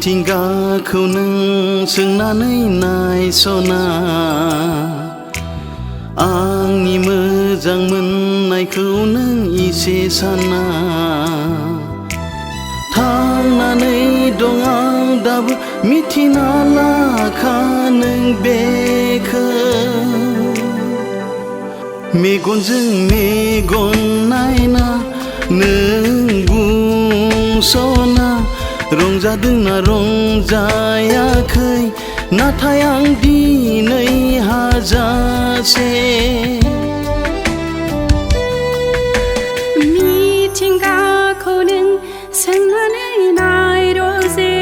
मिथिंगाखौ नों सोंनानै नायस'ना आंनि मोजां मोननायखौ नों इसे साना थांनानै दं आं दाबो मिथिना लाखा नों बेखौ मेगनजों मेगन नायना नों बुंस'ना रंजादोंना रंजायाखै नाथाय आं दिनै हाजासे मिथिंगाखौ नों सोंनानै नाय रजे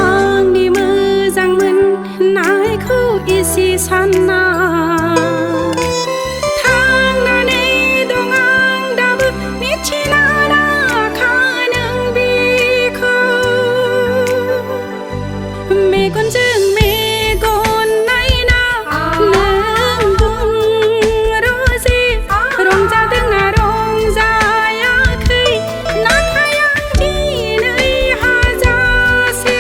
आंनि मोजां मोननायखौ इसे सानना थांनानै दं आं दाबो मिथिना लाखा नों बेखौ मेगनजों मेगन नायना नों बुं रजे रंजादोंना रंजायाखै नाथाय आं दिनै हाजासे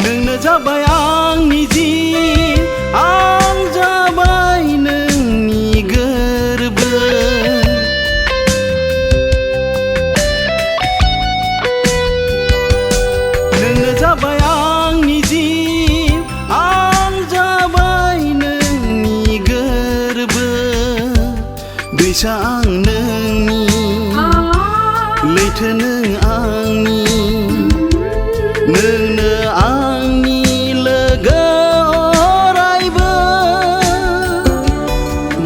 नोंनो जाबाय आंनि जिउ आं जाबाय नोंनि गोरबो नोंनो जाबाय आंनि जिउ आं जाबाय नोंनि गोरबो दैसा आं नोंनि लैथो नों आंनि नोंनो आंनि लोगो अरायबो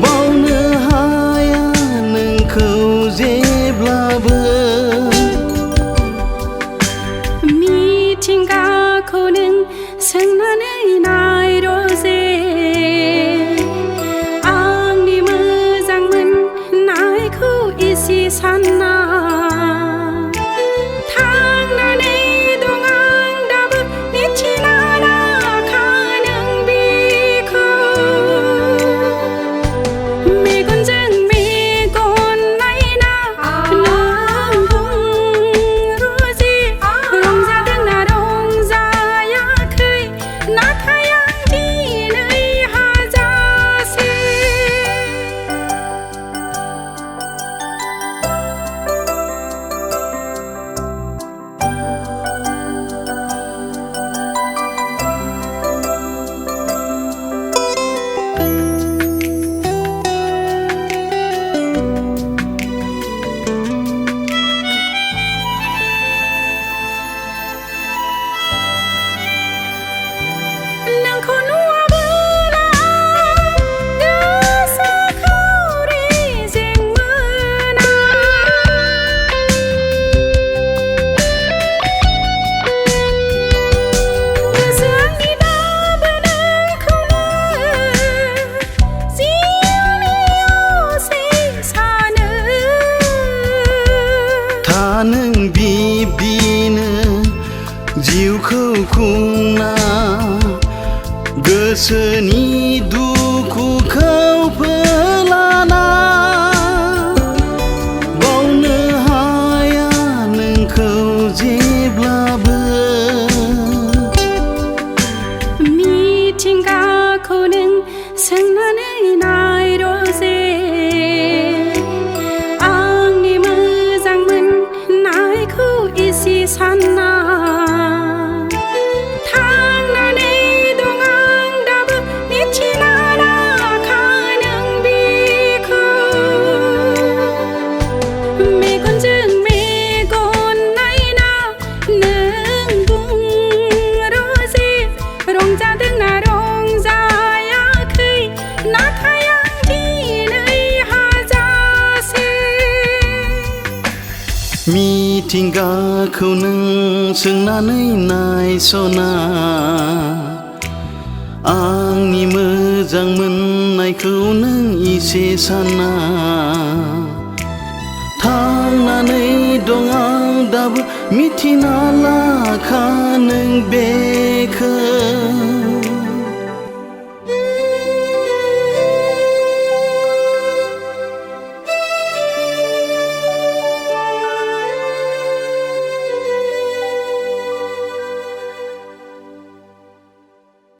बावनो हाया नोंखौ जेब्लाबो मिथिंगाखौ नों सोंनानै नाय रजे आंनि मोजां मोननायखौ इसे सानना थांनानै दं आं दाबो मिथिना लाखा नों बेखौ मेगनजों मेगन नायना नों बुं रजे रंजादोंना रंजायाखै नाथाय आं दिनै हाजासे नोंखौ नुवाबोला गोसोखौ रेजें मोना गोसो आंनि दाबो नोंखौनो जिउनि असे सानो था नों बिब्दिनो जिउखौ खुंना गोसोनि दुखुखौ फोलाना बावनो हाया नोंखौ जेब्लाबो मिथिंगाखौ नों सोंनानै नाय रजे आंनि मोजां मोननायखौ इसे सानना थांनानै दं आं दाबो मिथिना लाखा नों बेखौ मेगनजों मेगन नायना नों बुं रजे रंजादोंना रंजाया मिथिंगाखौ नों सोंनानै नायसना आंनि मोजां मोननायखौ नों इसे साना थांनानै दं आं दाबो मिथिना लाखा नों बेखौ